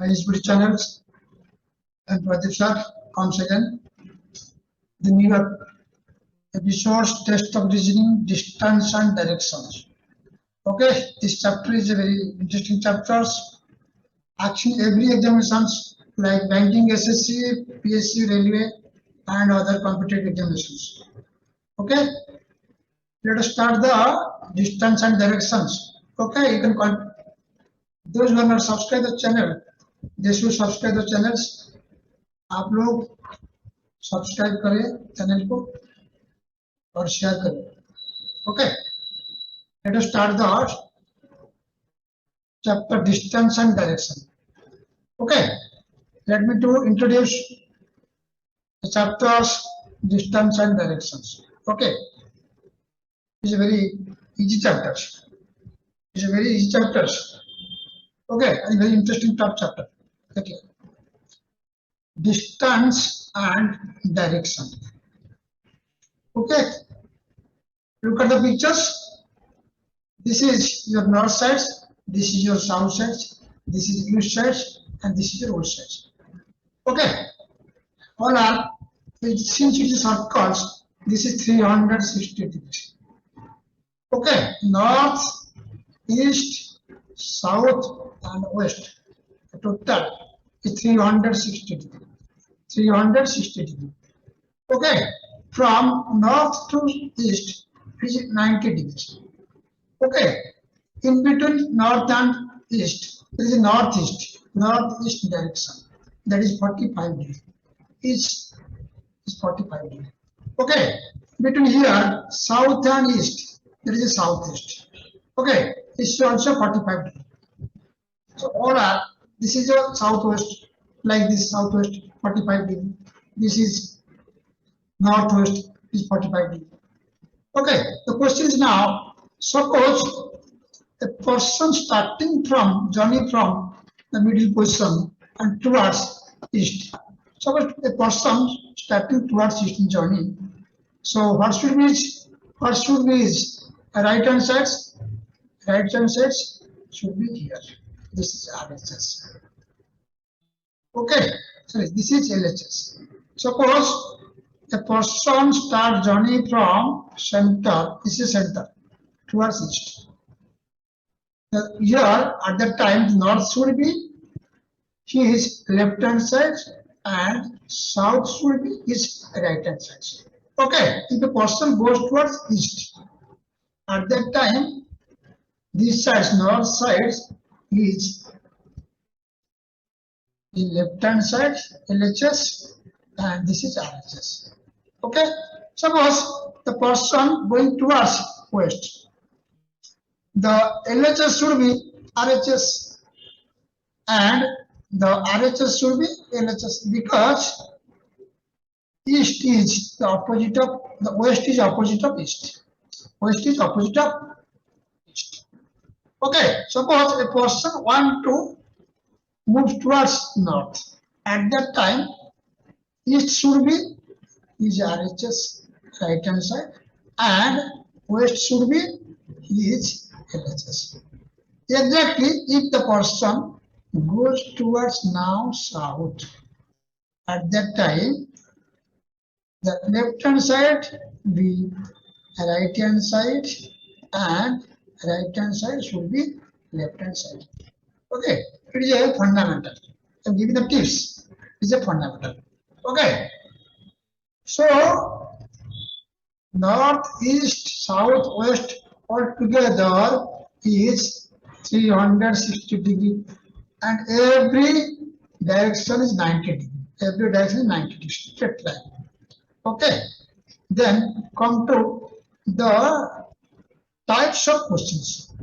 ISBT channels and Pradipta comes again. The new episodes, test of reasoning, distance and directions. Okay, this chapter is a very interesting chapter. Actually, every examinations like banking, SSC, PSC, railway, and other competitive examinations. Okay, let us start the distance and directions. Okay, you can call those who are not subscribed the channel, they should subscribe the channels. आप लोग subscribe करें channel को और share करें. Okay, let us start the chapter distance and direction. Okay, let me to introduce the chapters distance and directions. Okay, it's a very easy chapter. It's a very easy chapter. Okay, and very interesting top chapter. Okay, distance and direction. Okay, look at the pictures. This is your north side, this is your south side, this is east side, and this is your west side. Okay, all are, since it is circles, this is 360 degrees. Okay, north, east, south, and west. The total is 360 degrees. 360 degrees. Okay, from north to east is 90 degrees. Okay, in between north and east there is a northeast direction, that is 45 degrees. Is 45 degrees. Okay, between here south and east there is a southeast. Okay, it's also 45 degrees. So all are, this is your southwest, like this southwest 45 degrees. This is northwest is 45 degrees. Okay, the question is now, suppose a person starting from journey from the middle position and towards east. Suppose a person starting towards eastern journey. So what should be his right hand side? Right hand side should be here. This is RHS. Okay, sorry, this is LHS. Suppose a person start journey from center, this is center, towards east. Here at that time the north should be his left hand side and south should be his right hand side. Okay, if the person goes towards east, at that time this side, north side, is the left hand side LHS and this is RHS. Okay, suppose the person going towards west, the LHS should be RHS and the RHS should be LHS, because east is the opposite of the west is opposite of east. West is opposite of east. Okay, suppose a person want to move towards north. At that time, east should be his RHS right hand side and west should be his LHS. Exactly, if the person goes towards now south, at that time the left hand side be right hand side and right hand side should be left hand side. Okay, it is a fundamental. I am giving the tips. It is a fundamental. Okay, so north, east, south, west all together is 360 degree, and every direction is 90 degree. Every direction is 90 degree, straight line. Okay, then come to the types of questions.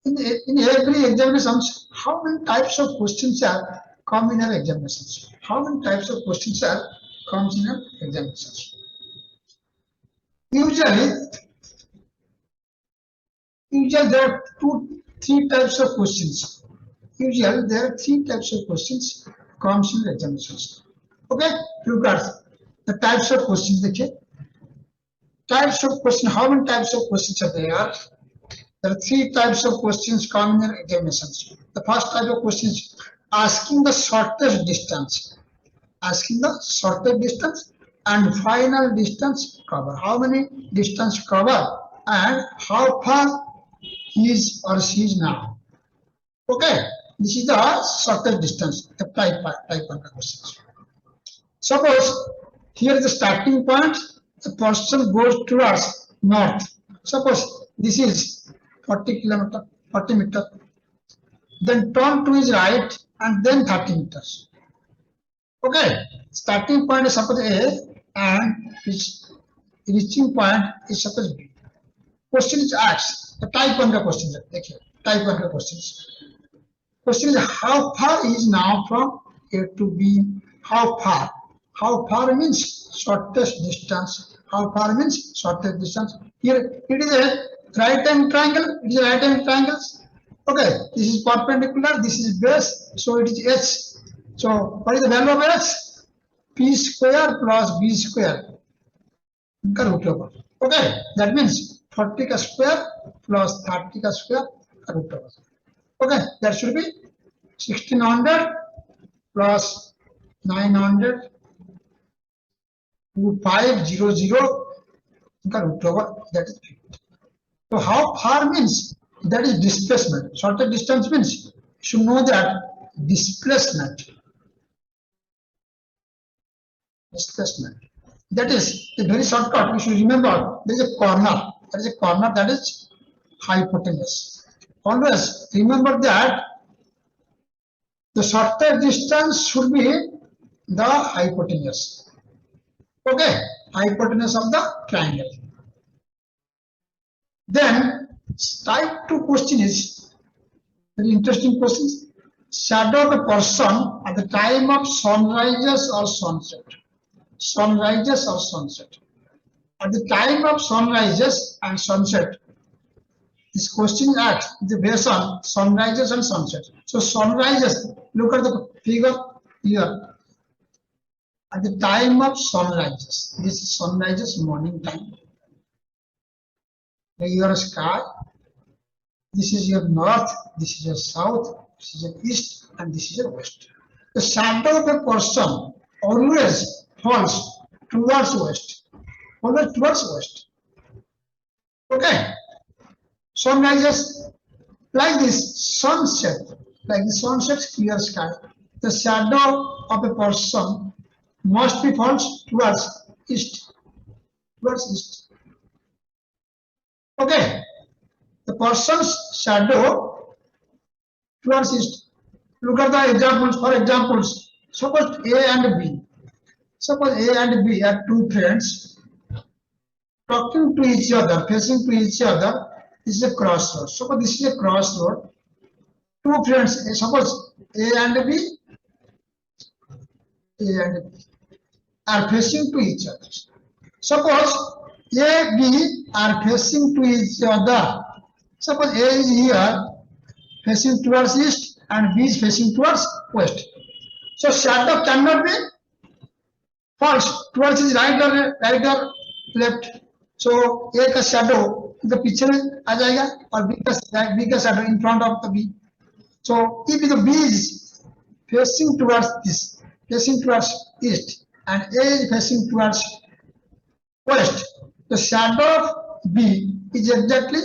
In every examinations, how many types of questions are come in our examinations? How many types of questions are comes in our examinations? Usually there are three types of questions. Usually there are three types of questions comes in examinations. Okay, look at the types of questions. Okay, types of question. How many types of questions are there? There are three types of questions common in examinations. The first type of questions asking the shortest distance, and final distance cover. How many distance cover and how far he is or she is now. Okay, this is the shortest distance, the type of questions. Suppose here is the starting point, the person goes towards north. Suppose this is 40 meter, then turn to his right and then 30 meters. Okay, starting point is suppose A and his reaching point is suppose B. Question is asked, the type of the questions. Type of the questions. Question is how far is now from A to B? How far? How far means shortest distance. How far means shortest distance. Here it is a right hand triangle. It is a right hand triangle. Okay, this is perpendicular. This is base. So it is H. So what is the value of H? P square plus B square. Root over. Okay, that means 40 ka square plus 30 ka square root over. Okay, that should be 1600 plus 900 to 500 root over, that is 50. So how far means that is displacement. Shorter distance means you should know that displacement. That is a very shortcut. You should remember there is a corner. There is a corner, that is hypotenuse. Always remember that the shorter distance should be the hypotenuse. Okay, hypotenuse of the triangle. Then type 2 question is very interesting questions. Shadow of a person at the time of sunrises or sunset. Sunrises or sunset. At the time of sunrises and sunset, this question is asked based on sunrises and sunset. So sunrises, look at the figure here. At the time of sunrises, this is sunrises morning time. Your sky, this is your north, this is your south, this is your east, and this is your west. The shadow of a person always falls towards west. Always towards west. Okay. Sunrises like this, sunset, like the sunset's clear sky. The shadow of a person must be falls towards east. Towards east. Okay. The person's shadow towards east. Look at the examples. For examples, suppose A and B. Suppose A and B are two friends talking to each other, facing to each other. This is a crossroad. Suppose this is a crossroad. Two friends, suppose A and B are facing to each other. Suppose A, B are facing to each other. Suppose A is here facing towards east and B is facing towards west. So shadow cannot be false towards his right or left. So A का shadow the picture आ जाएगा और B का shadow in front of the B. So if the B is facing towards this, facing towards east, and A is facing towards west, the shadow of B is exactly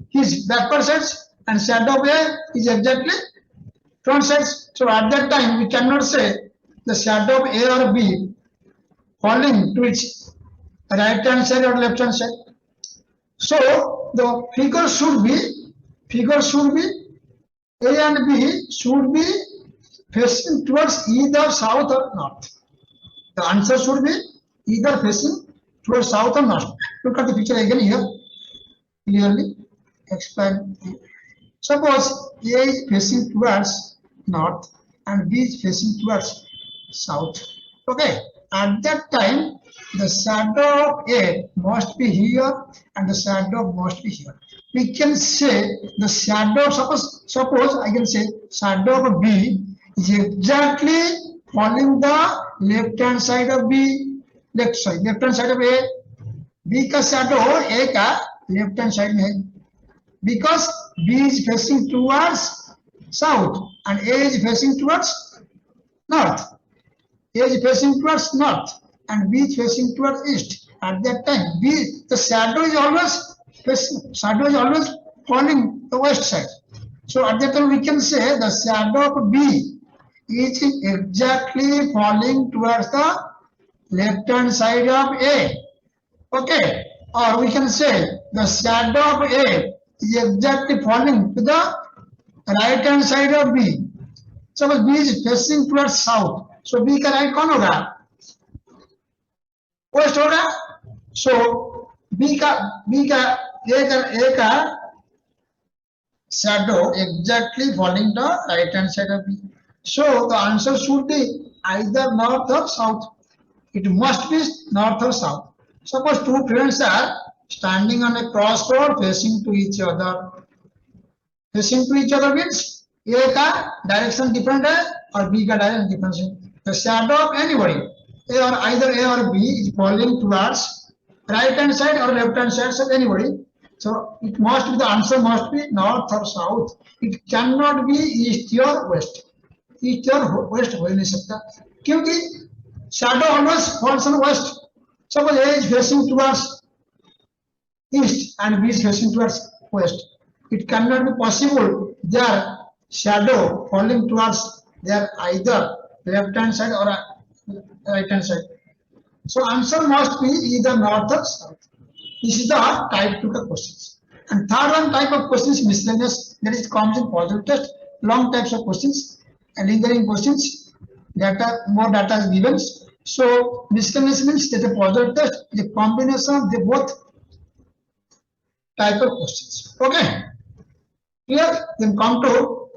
his backward sides and shadow of A is exactly front sides. So at that time we cannot say the shadow of A or B falling to its right hand side or left hand side. So the figure should be A and B should be facing towards either south or north. The answer should be either facing towards south or north. Look at the picture again here. Clearly explain. Suppose A is facing towards north and B is facing towards south. Okay. At that time, the shadow of A must be here and the shadow must be here. We can say the shadow, suppose I can say shadow of B is exactly following the left hand side of B, left hand side of A. B का shadow A का left hand side में है. Because B is facing towards south, and A is facing towards north. A is facing towards north and B is facing towards east. At that time, B, the shadow is always falling the west side. So at that time we can say the shadow of B is exactly falling towards the left hand side of A. Okay, or we can say the shadow of A is exactly falling to the right hand side of B. Suppose B is facing towards south, so B का right कौन होगा? West होगा. So B का A का shadow exactly falling the right hand side of B. So the answer should be either north or south. It must be north or south. Suppose two friends are standing on a crossroad facing to each other. Facing to each other means A का direction different है और B का direction different है. The shadow of anybody, either A or B, is falling towards right hand side or left hand side of anybody. So it must be, the answer must be north or south. It cannot be east or west. East or west हो नहीं सकता क्योंकि shadow always falls on west. Suppose A is facing towards east and B is facing towards west. It cannot be possible their shadow falling towards their either left hand side or right hand side. So answer must be either north or south. This is the type 2 questions. And third one type of questions, miscellaneous, that is comes in positive test, long types of questions and lingering questions. More data is given. So miscellaneous means that a positive test is a combination of the both type of questions. Okay. Here then come to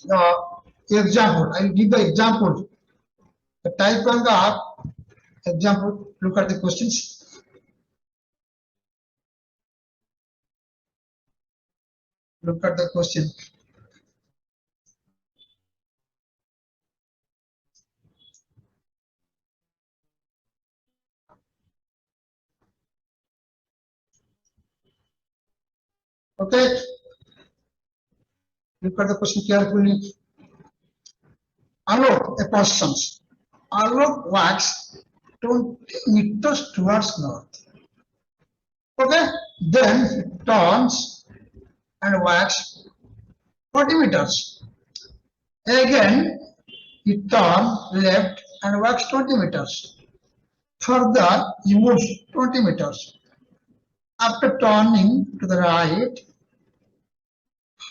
the example. I will give the example. The type 1 example. Look at the questions. Look at the question. Okay. Look at the question carefully. Alok, a person. Alok walks 20 meters towards north. Okay. Then he turns and walks 40 meters. Again, he turns left and walks 20 meters. Further, he moves 20 meters. After turning to the right,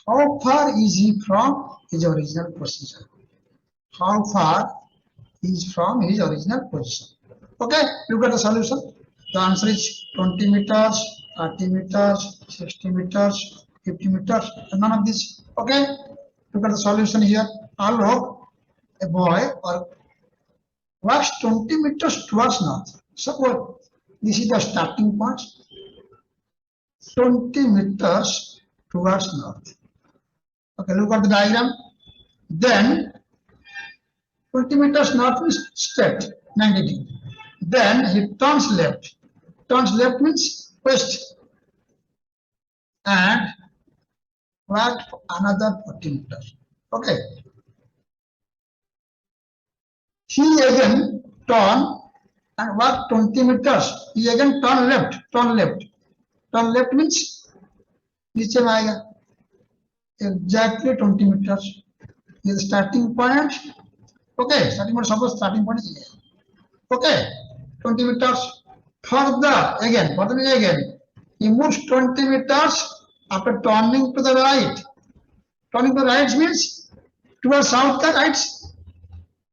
how far is he from his original position? How far is from his original position? Okay, look at the solution. The answer is 20 meters, 30 meters, 60 meters, 50 meters, and none of this. Okay, look at the solution here. Alok, a boy, or walks 20 meters towards north. Suppose this is the starting point. 20 meters towards north. Okay, look at the diagram. Then 20 meters north is straight, 90 degrees. Then he turns left. Turns left means west. And walked another 40 meters. Okay. He again turned and walked 20 meters. He again turned left. Turn left. Turn left means नीचे में आएगा. Exactly 20 meters. This is starting point. Okay, starting point, suppose starting point is here. Okay, 20 meters. Further again, he moves 20 meters after turning to the right. Turning to the right means towards south, the right,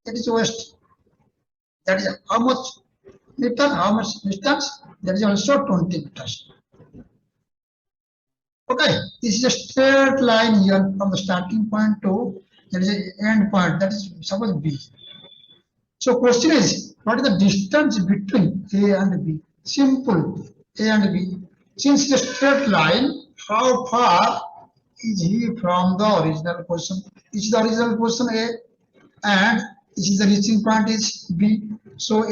that is west. That is how much meter, how much distance? That is also 20 meters. Okay, this is a straight line here from the starting point to there is an end point, that is suppose B. So question is, what is the distance between A and B? Simple, A and B. Since it's a straight line, how far is he from the original position? This is the original position A, and this is the reaching point is B. So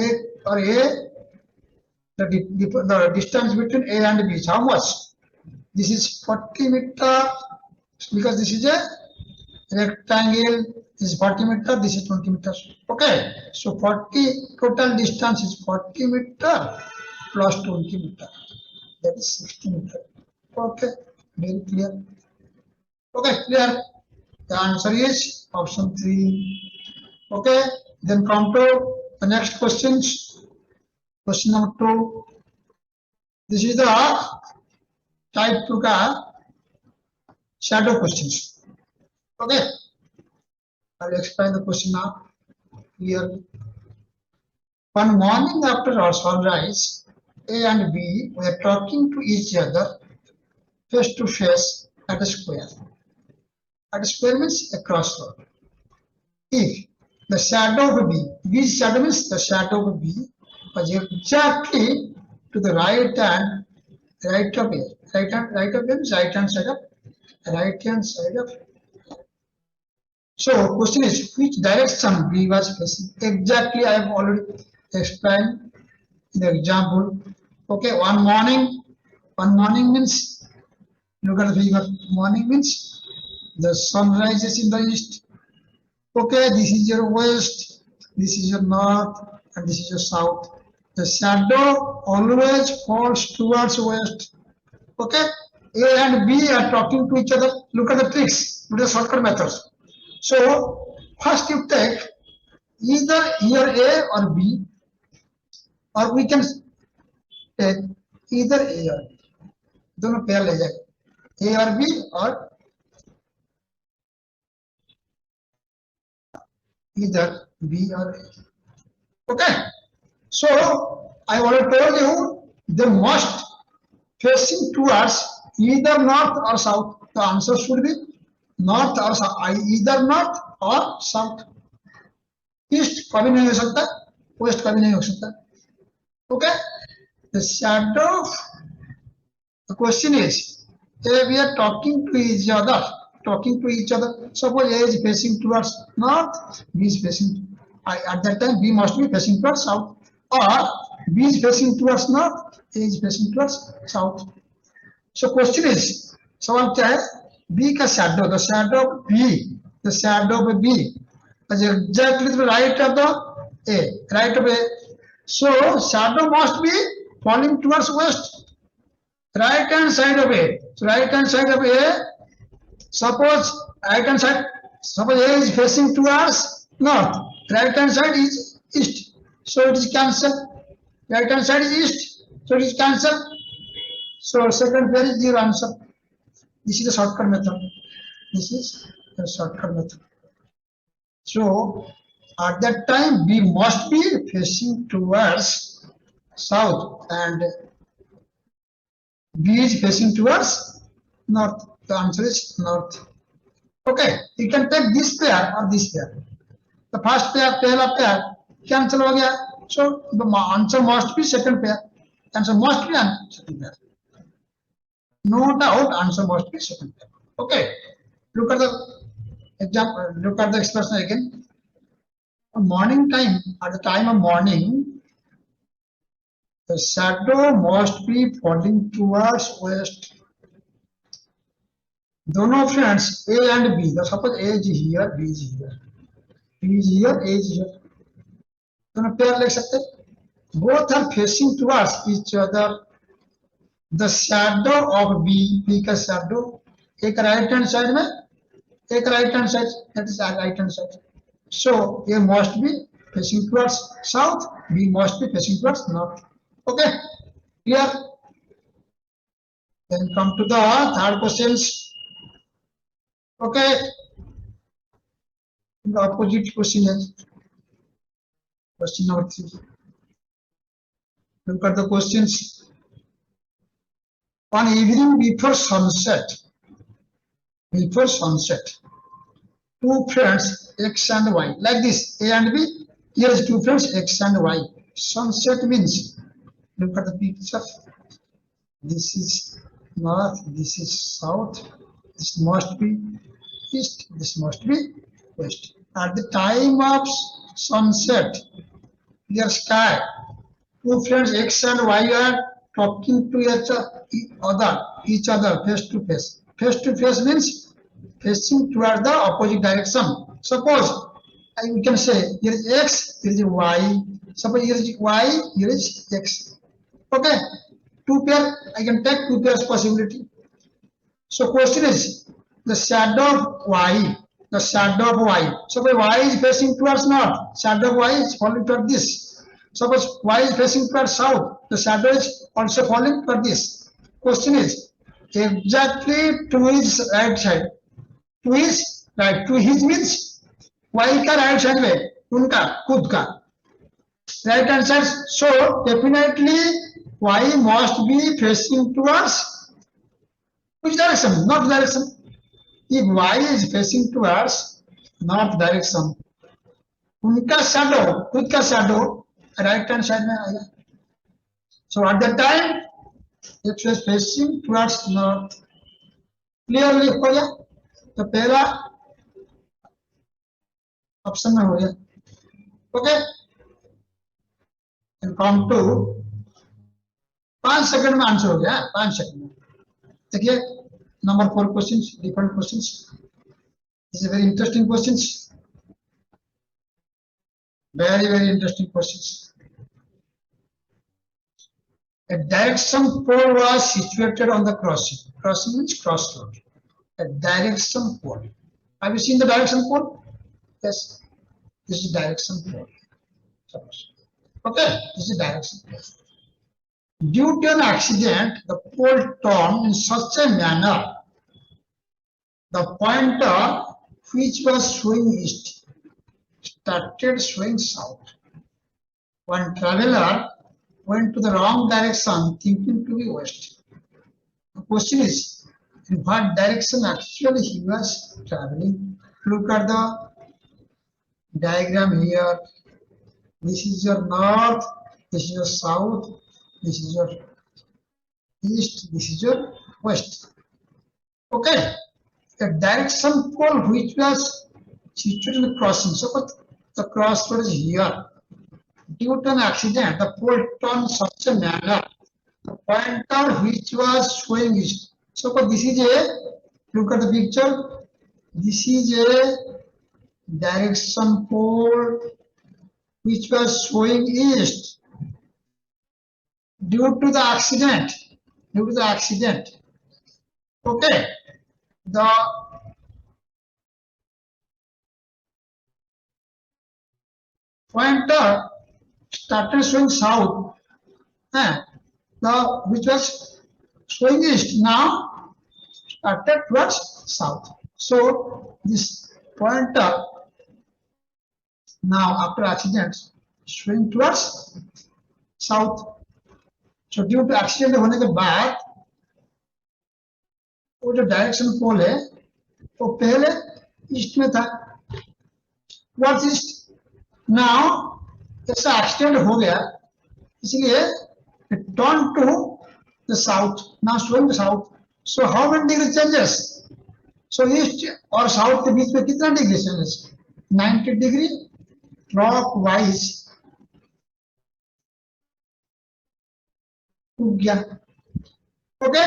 the distance between A and B is how much? This is 40 meters because this is a rectangle is 40 meter, this is 20 meters. Okay, so 40 total distance is 40 meter plus 20 meter, that is 60 meter. Okay, very clear. Okay, clear. The answer is option 3. Okay, then come to the next questions. Question number 2. This is the type 2 ka shadow questions. Okay, I'll explain the question now. Here, one morning after our sunrise, A and B were talking to each other face to face at a square. At a square means a crossroad. If the shadow of B's shadow means the shadow of B was exactly to the right hand, right of A. Right of A means right hand side of. So question is, which direction B was facing? Exactly, I have already explained in the example. Okay, one morning means, look at the figure. Morning means the sun rises in the east. Okay, this is your west, this is your north, and this is your south. The shadow always falls towards west. Okay, A and B are talking to each other. Look at the tricks, look at the shortcut methods. So first you take either here A or B, or we can take either A or B. दोनों pair ले जाए, A or B or either B or A. Okay, so I already told you they must facing towards either north or south. The answer should be north or south, either north or south. East कभी नहीं हो सकता, west कभी नहीं हो सकता. Okay, the shadow. The question is, we are talking to each other. Suppose A is facing towards north, B is facing. At that time, B must be facing towards south, or B is facing towards north, A is facing towards south. So question is, सवाल क्या है? B का shadow, the shadow of B is exactly to the right of the A, So shadow must be falling towards west. Right hand side of A. So right hand side of A. Suppose A is facing towards north. Right hand side is east. So it is cancelled. Right hand side is east. So it is cancelled. So second pair is your answer. This is the shortcut method. So at that time B must be facing towards south and B is facing towards north. The answer is north. Okay, you can take this pair or this pair. The first pair, पहला pair cancel हो गया. So the answer must be second pair. Answer must be second pair. No doubt, answer must be second pair. Okay, look at the example. Look at the expression again. Morning time, at the time of morning, the shadow must be falling towards west. दोनों friends A and B. Suppose A is here, B is here. B is here, A is here. दोनों pair ले सकते. Both are facing towards each other. The shadow of B का shadow एक right hand side में, एक right hand side, that is right hand side. So A must be facing towards south, B must be facing towards north. Okay, clear? Then come to the third questions. Okay, the opposite question is question number 3. Look at the questions. On evening before sunset, two friends X and Y, like this, A and B. Here is two friends X and Y. Sunset means, look at the picture. This is north, this is south, this must be east, this must be west. At the time of sunset, clear sky, two friends X and Y are talking to each other face to face. Face to face means facing towards the opposite direction. Suppose we can say here is x, here is y. Suppose here is y, here is x. Okay, two pair, I can take two pairs possibility. So question is the shadow of y, the shadow of y. Suppose y is facing towards north, shadow of y is falling toward this. Suppose y is facing towards south, the shadow is also falling toward this. Question is exactly to his right side. To his right, to his means y का right side में उनका खुद का right hand side. So definitely y must be facing towards which direction? North direction. If y is facing towards north direction, उनका shadow, खुद का shadow right hand side में आएगा. So at that time it was facing towards north. Clearly हो गया. तो पहला option में हो गया. ओके, काउंट टू 5 सेकंड में आंसर हो गया. 5 सेकंड में. देखिए number 4 questions, different questions. This is very interesting questions, very interesting questions. A direction pole was situated on the crossing. Crossing means crossroad. A direction pole. Have you seen the direction pole? Yes. This is direction pole. Okay, this is direction pole. Due to an accident, the pole turned in such a manner the pointer which was showing east started showing south. One traveler went to the wrong direction thinking to be west. The question is, in what direction actually he was traveling? Look at the diagram here. This is your north, this is your south, this is your east, this is your west. Okay, the direction pole which was situated in the crossing. So the crossroad is here. Due to an accident, the pole turned such a manner. The pointer which was showing east. So this is a, look at the picture. This is a direction pole which was showing east. Due to the accident. Due to the accident. Okay. The pointer started showing south, which was showing east, now started towards south. So this pointer now after accident showing towards south. So due to accident होने के बाद वो जो direction पोल है वो पहले east में था, towards east. Now जैसा एक्सीडेंट हो गया इसलिए turn to the south, now showing the south. So how many degree changes? So east और साउथ के बीच में कितना डिग्री चेंजेस? 90 डिग्री क्लॉकवाइज गया. Okay,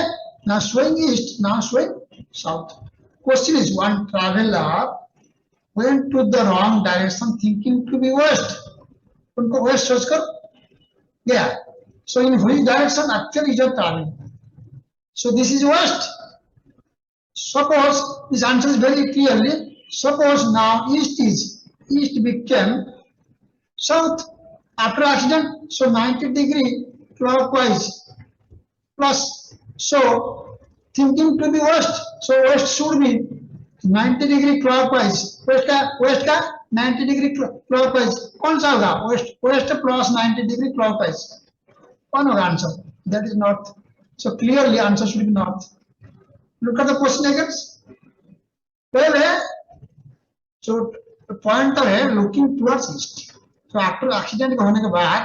now showing east, now showing south. Question is one traveller went to the wrong direction thinking to be west. उनको west सोचकर गया. So in which direction actually is your traveling? So this is west. Suppose this answer is very clearly. Suppose now east became south after accident. So 90 degree clockwise plus. So thinking to be west. So west should be 90 degree clockwise. West का 90 degree clockwise कौन सा होगा? Waste plus 90 degree clockwise कौन होगा answer? That is north. So clearly answer should be north. Look at the question again. पहले जो pointer है looking towards east. तो आफ्टर एक्सीडेंट होने के बाद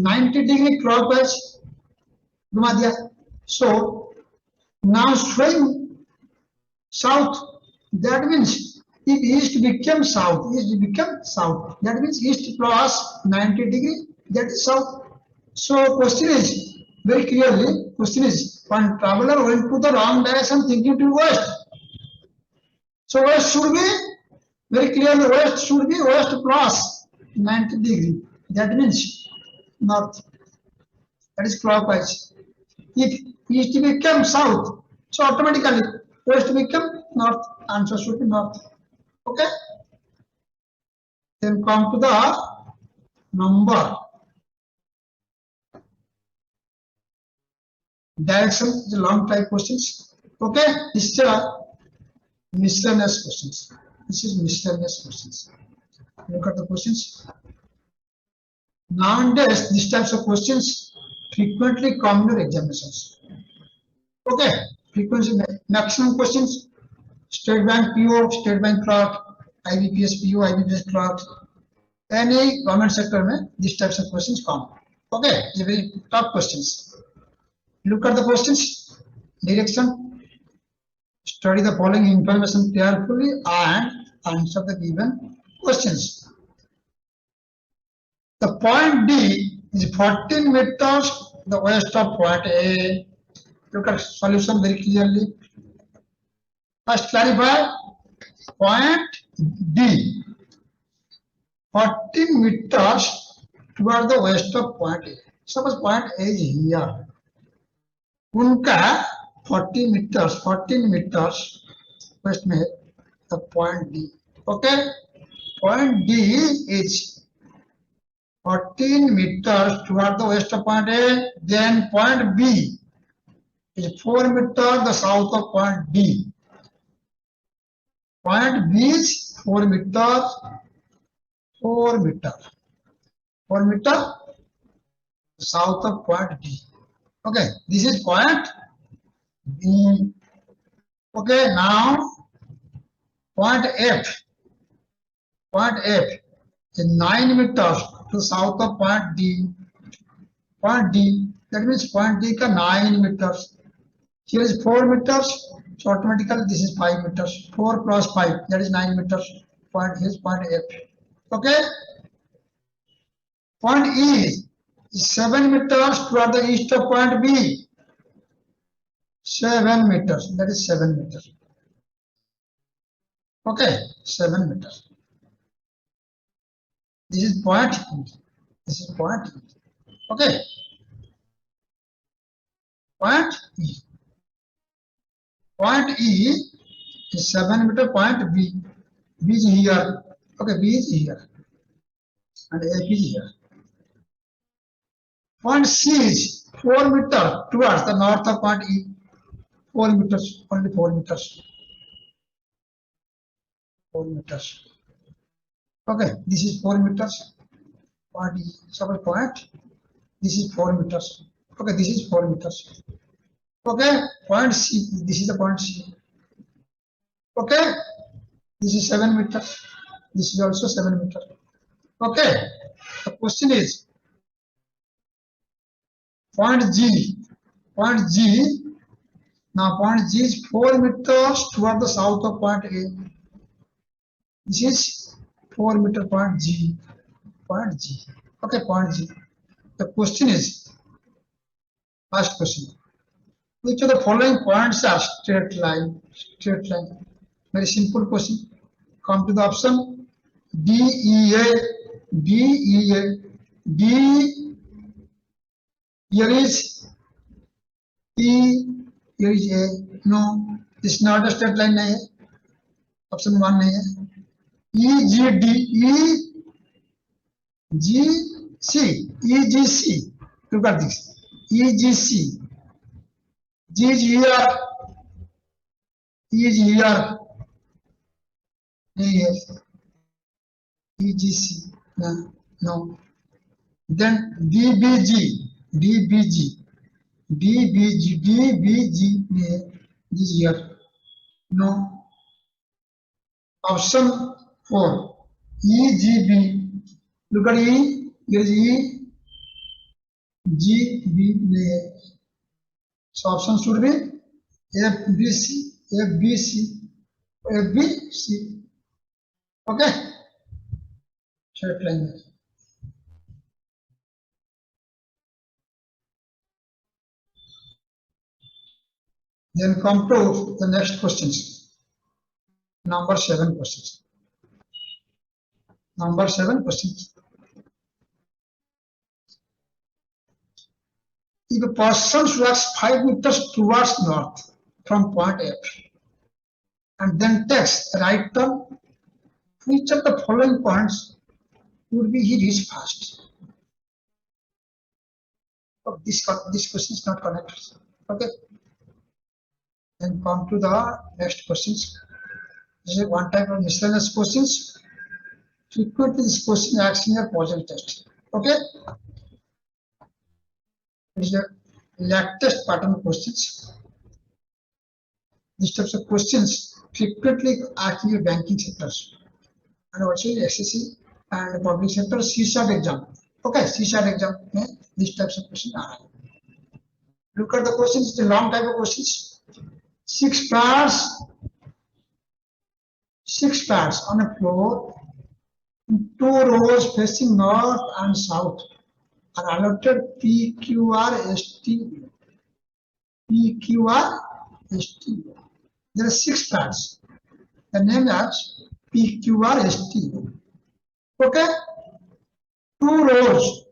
90 डिग्री क्लॉकवाइज घुमा दिया. So now showing south. That means if east became south, that means east plus 90 degree, that is south. So question is very clearly, question is one traveler went to the wrong direction thinking to west. So west should be very clearly, west should be west plus 90 degree. That means north. That is clockwise. If east becomes south, so automatically west become north. Answer should be north. Okay. Then come to the number. Direction is a long type questions. Okay. This is miscellaneous questions. This is miscellaneous questions. Look at the questions. Nowadays, these types of questions frequently come in your examinations. Okay, frequency maximum questions. State Bank PO, State Bank clerk, IBPS PO, IBPS clerk. Any government sector, mein, these types of questions come. Okay, very tough questions. Look at the questions. Direction. Study the following information carefully and answer the given questions. The point D is 14 meters the west of point A. Look at solution very clearly. First clarify point D 14 meters toward the west of point A. Suppose point A is here. Unka 14 meters west में the point D. Okay, point D is 14 meters toward the west of point A. Then point B is 4 meters the south of point D. Point B is 4 meters. 4 meters. 4 meters south of point D. Okay, this is point B. Okay, now point F. Point F is 9 meters to south of point D. Point D, that means point D ka 9 meters. Here is 4 meters, so automatically this is 5 meters. 4 plus 5, that is 9 meters. Point here is point F. Okay. Point E is 7 meters toward the east of point B. 7 meters, that is 7 meters. Okay, 7 meters. This is point E. This is point E. Okay. Point E. Point E is 7 meter. Point B. B is here. Okay, B is here. And F is here. Point C is 4 meters towards the north of point E. 4 meters, only 4 meters. 4 meters. Okay, this is 4 meters. Point E, suppose point. This is 4 meters. Okay, this is 4 meters. Okay, point C, this is the point C. Okay, this is 7 meters. This is also 7 meters. Okay, the question is point G. Point G. Now point G is 4 meters toward the south of point A. This is 4 meter point G. Point G. Okay, point G. The question is, first question. Which of the following points are straight line? Straight line. Very simple question. Come to the option D, E, A, D, E, A, D. Here is E, here is A. No, it's not a straight line. नहीं है. Option 1 नहीं है. E, G, D, E, G, C, E, G, C. Look at this. E, G, C. G is here. E is here. Yes. E, G, C. No. No. Then D, B, G. D, B, G. D, B, G. D, B, G. This is here. No. Option 4. E, G, B. Look at E. Here is E. G, B. So option should be F, B, C. F, B, C. F, B, C. Okay. Straight line. Then come to the next questions. Number 7 questions. Number 7 questions. If a person walks 5 meters towards north from point F and then takes a right turn, which of the following points would be he reach first? Oh, this question is not connected. Okay. Then come to the next questions. This is one type of miscellaneous questions. Frequently this question asks in a puzzle test. Okay. It is a latest pattern questions. These types of questions frequently asked in banking sectors and also in SSC and public sector CSAT exam. Okay, CSAT exam. These types of questions are. Look at the questions. It's a long type of questions. 6 pairs on a floor, 2 rows facing north and south are allotted PQR-ST. PQR-ST. There are 6 pairs. The name is PQR-ST. Okay? 2 rows.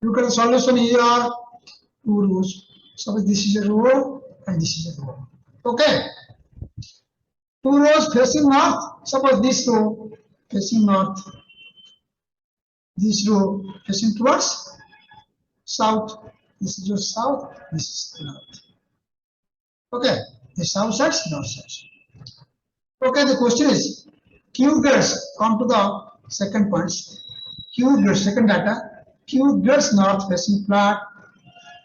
Look at the solution here. 2 rows. So this is a row and this is a row. Okay? 2 rows facing north. Suppose this row facing north. This row facing towards south. This is your south. This is north. Okay? The south side, north side. Okay, the question is Q gets, come to the second points. Q gets, second data, Q gets north facing flat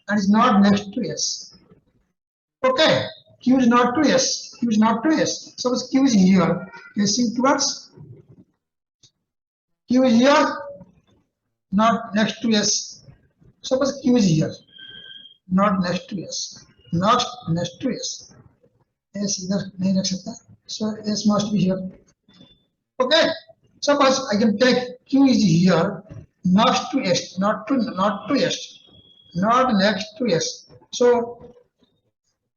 and is not next to S. Okay, Q is not to S. Q is not to S. Suppose Q is here facing towards. Q is here, not next to S. Suppose Q is here, not next to S. Not next to S. S either nahi rakh sakta. So S must be here. Okay. Suppose I can take Q is here, next to S, not to S, not next to S. So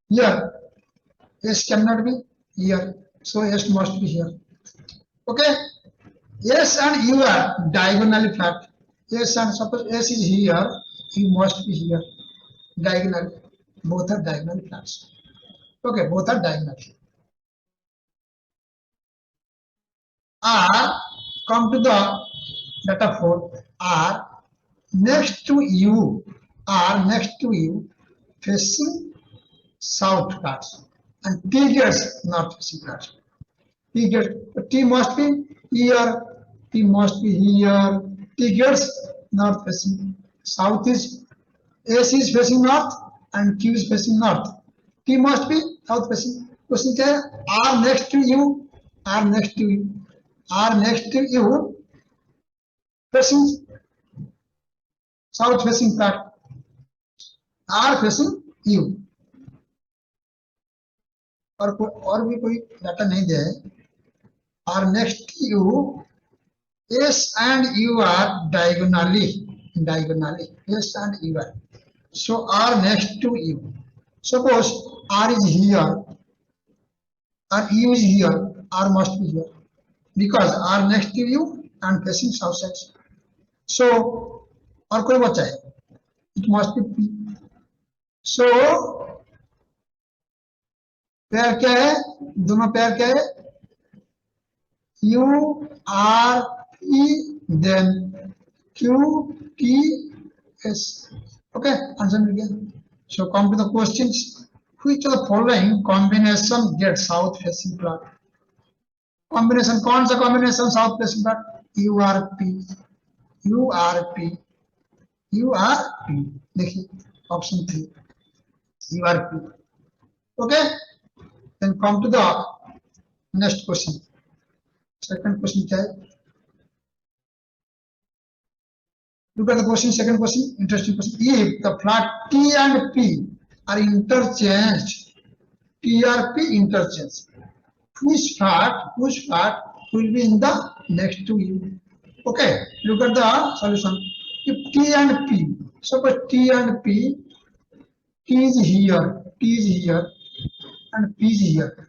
here S cannot be here. So S must be here. Okay. S and U are diagonally flat. S and suppose S is here, U must be here. Diagonally. Both are diagonally flats. Okay, both are diagonal. R, come to the data 4. R next to U, R next to U, facing south flats, and T gets north facing flats. T gets, T must be here, T must be here. T gets north facing. South is S is facing north and Q is facing north. T must be south facing. Question क्या है? R next to U, R next to U, R next to U, facing south facing flat. R facing U. और भी कोई data नहीं दिया है. R next to U, S and U are diagonally. S and U are. So R next to U. Suppose R is here, and U is here, R must be here, because R next to U and facing south side. So, और कोई बचा है, it must be P. So, pair क्या है? दोनों pair क्या है? U R P then Q T S. Okay, answer मिल गया. So come to the questions. Which of the following combination gets south facing flat? Combination कौन सा combination south facing flat? URP, URP, URP. देखिए option 3, URP. Okay. Then come to the next question. Second question क्या है? Look at the question, second question, interesting question. If the flat T and P are interchanged, T or P interchanged, which flat will be in the next to U? Okay, look at the solution. If T and P, suppose T and P, T is here, and P is here.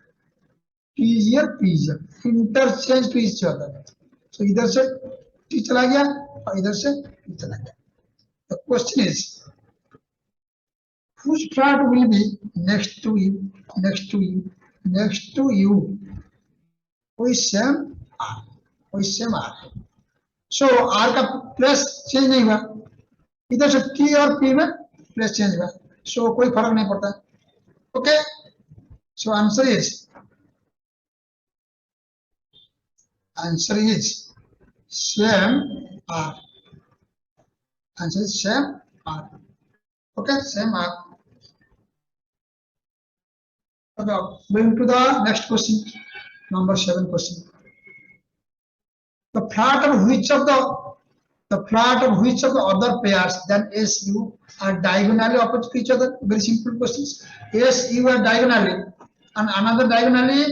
T is here, P is here. Interchange to each other. So इधर से T चला गया और इधर से P चला गया. The question is, whose flat will be next to you, next to you, next to you? कोई सेम R, कोई सेम R है. So R का प्लेस चेंज नहीं हुआ. इधर से T और P में प्लेस चेंज हुआ. So कोई फर्क नहीं पड़ता. Okay. So answer is same R. Answer is same R. Okay, same R. Okay, going to the next question, number 7 question. The flat of which of the other pairs than SU are diagonally opposite to each other? Very simple questions. SU are diagonally, and another diagonally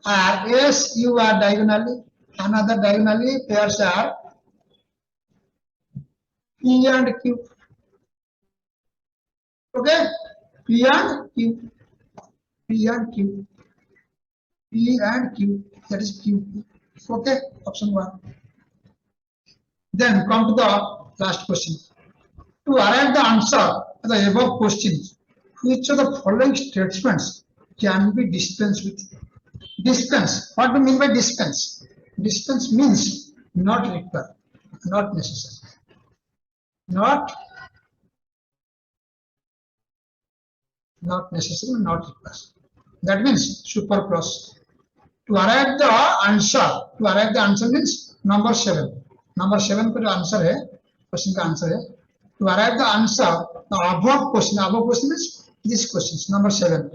are SU are diagonally. Another diagonally pairs are P and Q. Okay, P and Q. P and Q. P and Q. That is Q. Okay, option 1. Then come to the last question. To arrive the answer to the above questions, which of the following statements can be dispensed with? Dispense. What do you mean by dispense? Dispense means not required, not necessary. Not necessary, not required. That means superfluous. To arrive the answer means number 7. Number 7 का जो answer है, question का answer है. To arrive the answer, the above question means this question, number 7.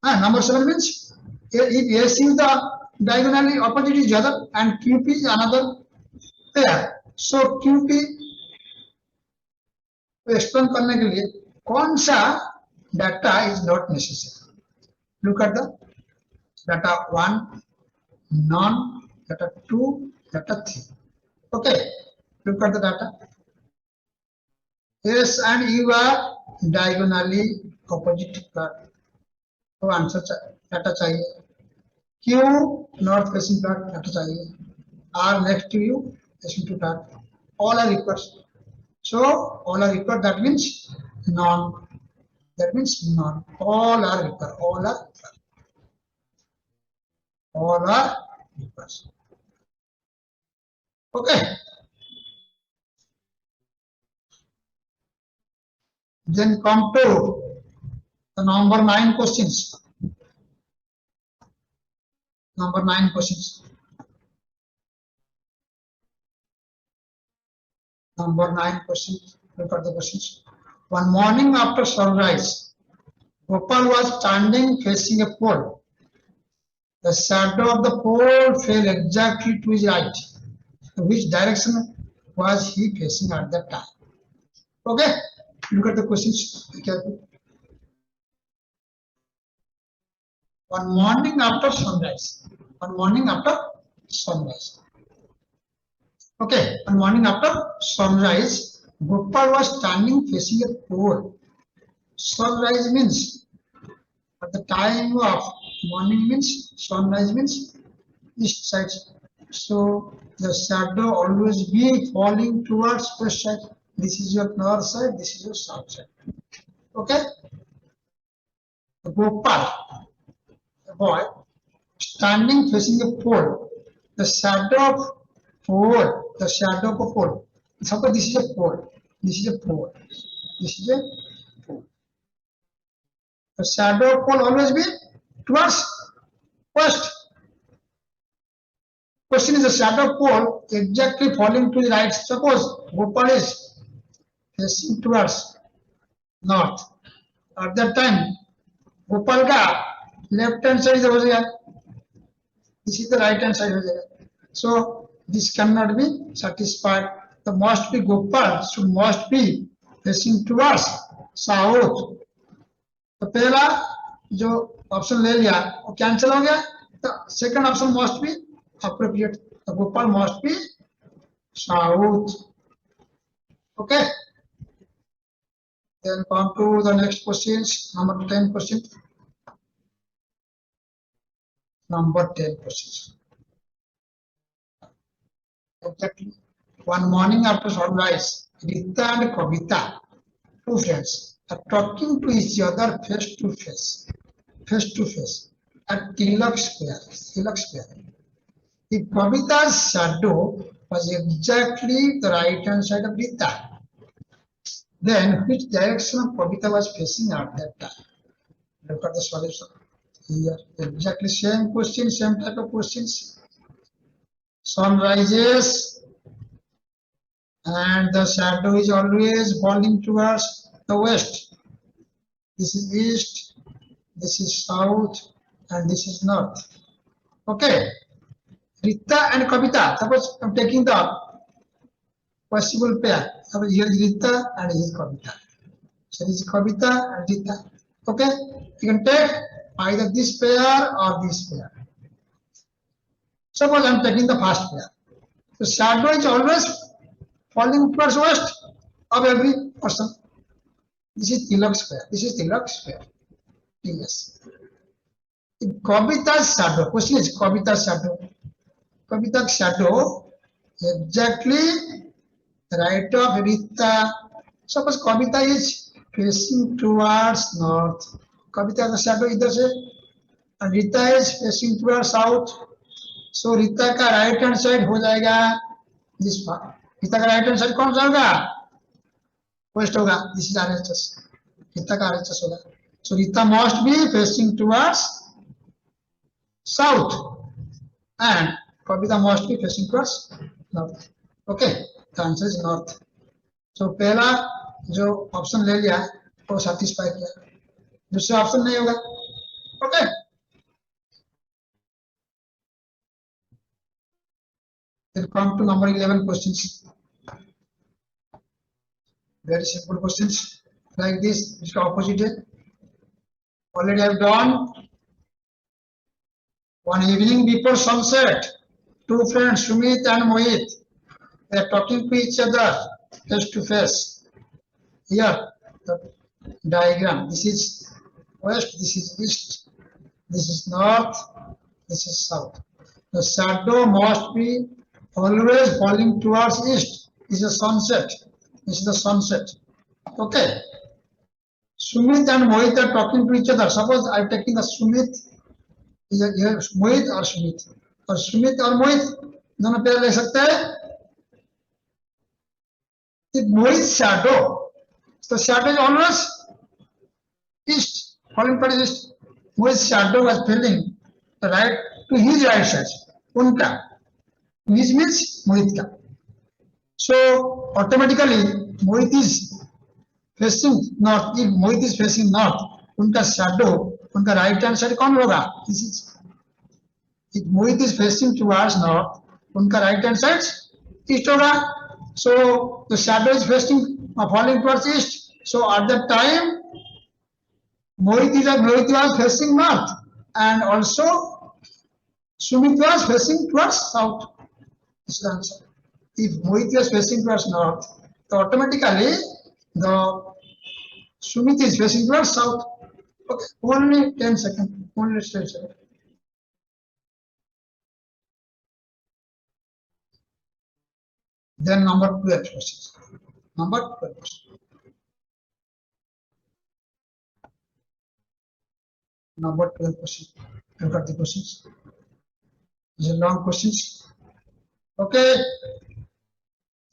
Number 7 means if S is the diagonally opposite each other and QP is another pair. So QP को explain करने के लिए कौन सा data is not necessary? Look at the data 1, none, data 2, data 3. Okay, look at the data. S and U are diagonally opposite. तो answer data चाहिए. Q north facing plot data चाहिए. R next to U facing to plot. All are required. So all are required. That means none. That means none. All are required. All are required. All are required. Okay. Then come to the number 9 questions. Number 9 questions. Number 9 questions. Look at the questions. One morning after sunrise, Gopal was standing facing a pole. The shadow of the pole fell exactly to his right. Which direction was he facing at that time? Okay, look at the questions. Be careful. One morning after sunrise. One morning after sunrise. Okay, one morning after sunrise, Gopal was standing facing a pole. Sunrise means at the time of morning means sunrise means east side. So the shadow always be falling towards west side. This is your north side, this is your south side. Okay? Gopal, the boy, standing facing a pole. The shadow of pole, the shadow of a pole. Suppose this is a pole. This is a pole. This is a pole. The shadow of pole always be towards west. Question is the shadow of pole exactly falling to the right. Suppose Gopal is facing towards north. At that time, Gopal का left hand side हो जाएगा. This is the right hand side हो जाएगा. So this cannot be satisfied. The must be Gopal must be facing towards south. तो पहला जो option ले लिया वो कैंसिल हो गया. The second option must be appropriate. The Gopal must be south. Okay. Then come to the next questions. Number 10 question. number 10 questions. Exactly. One morning after sunrise, Rita and Kavita, two friends, are talking to each other face to face, at Tilak Square. If Kavita's shadow was exactly the right hand side of Rita, then which direction of Kavita was facing at that time? Look at the solution. Here, exactly same question, same type of questions. Sun rises and the shadow is always falling towards the west. This is east, this is south, and this is north. Okay. Rita and Kavita. Suppose I'm taking the possible pair. Suppose here is Rita and here is Kavita. So this is Kavita and Rita. Okay. You can take either this pair or this pair. Suppose I'm taking the first pair. The shadow is always falling towards west of every person. This is Tilak's pair. This is Tilak's pair. Yes. Kavita's shadow. Question is Kavita's shadow. Kavita's shadow exactly right of Rita. Suppose Kavita is facing towards north. Kavita का shadow इधर से and Rita is facing towards south. So Rita का right hand side हो जाएगा this part. Rita का right hand side कौन सा होगा? West होगा. This is RHS. Rita का RHS होगा. So Rita must be facing towards south and Kavita must be facing towards north. Okay, the answer is north. So पहला जो option ले लिया वो satisfy किया, दूसरा ऑप्शन नहीं होगा. Okay. Then come to number 11 questions. Very simple questions like this. It's the opposite. Already I've done. One evening before sunset, two friends Sumit and Mohit, they are talking to each other face to face. Here the diagram. This is west, this is east, this is north, this is south. The shadow must be always falling towards east. This is sunset. This is the sunset. Okay. Sumit and Mohit are talking to each other. Suppose I'm taking the Sumit. Is it here Mohit or Sumit? Or Sumit or Mohit? दोनों pair ले सकते हैं. If Mohit's shadow, the shadow is always east, falling towards east. Mohit's shadow was falling right to his right side. उनका. His means Mohit का. So automatically Mohit is facing north. If Mohit is facing north, उनका shadow, उनका right hand side कौन होगा? This is. If Mohit is facing towards north, उनका right hand side east होगा. So the shadow is facing falling towards east. So at that time, Mohit was facing north, and also Sumit was facing towards south. This is the answer. If Mohit was facing towards north, so automatically the Sumit is facing towards south. Okay, only 10 seconds. Only 10 seconds. Then number 12 questions. Number 12 questions. Number 12 question. Look at the questions. These are long questions. Okay.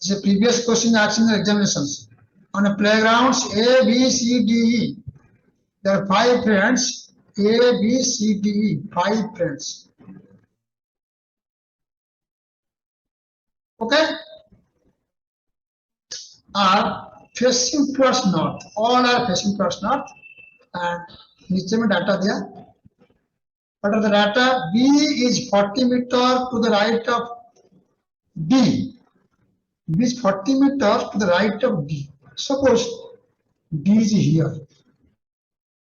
This is a previous question asked in the examinations. On a playgrounds A, B, C, D, E, there are 5 friends. A, B, C, D, E, 5 friends. Okay. Are facing towards north. All are facing towards north. And नीचे में data दिया. What are the data? B is 40 meters to the right of D. B is 40 meters to the right of D. Suppose D is here.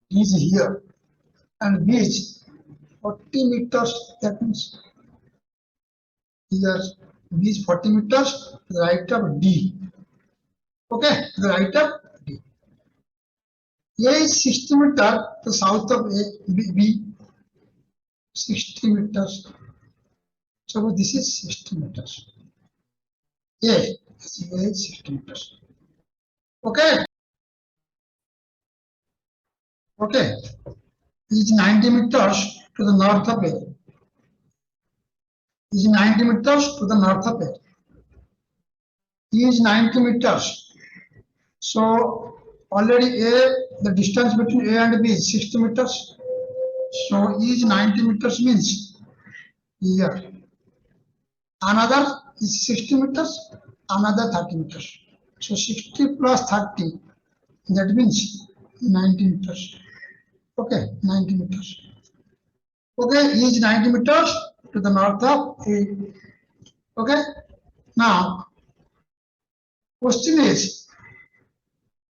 D is here. And B is 40 meters. That means here B is 40 meters to the right of D. Okay, to the right of D. A is 60 meters to the south of B. 60 meters. So this is 60 meters. A is 60 meters. Okay. Okay. Is 90 meters to the north of A. Is 90 meters to the north of A. Is 90 meters. So already A, the distance between A and B is 60 meters. So is 90 meters means here. Another is 60 meters, another 30 meters. So 60 plus 30, that means 90 meters. Okay, 90 meters. Okay, is 90 meters to the north of A. Okay, now question is,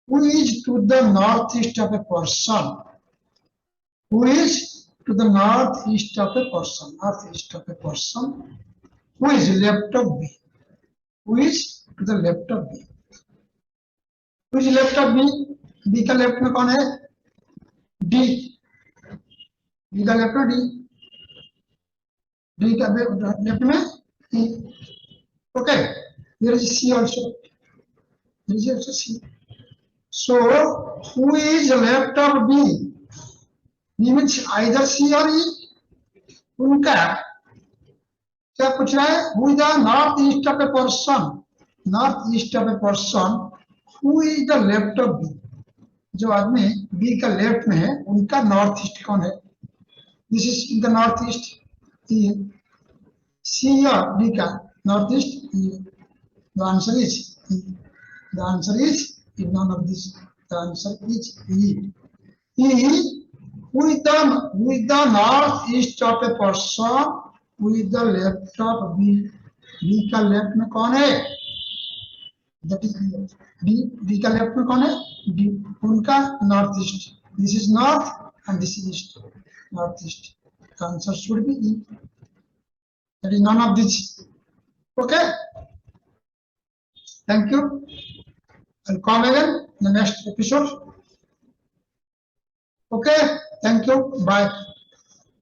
who is to the northeast of a person? Who is to the northeast of a person? Northeast of a person. Who is left of B? Who is to the left of B? Who is left of B? B का left में कौन है? D. B का left में D. D का left में E. Okay. There is C also. There is also C. So who is left of B? B means either C or E. उनका क्या पूछ रहा है? Who is the north east of a person? North east of a person. Who is the left of B? जो आदमी B का left में है उनका नॉर्थ ईस्ट कौन है? This is in the north east E है. सी या डी का north east E. The answer is E. The answer is in none of this. The answer is E. E who is the north east of a person who is the left of B. B का left में कौन है? That is D. D का left में कौन है? D. उनका north east. This is north and this is east. North east. The answer should be E. That is none of this. Okay. Thank you. I'll come again in the next episode. Okay. Thank you. Bye.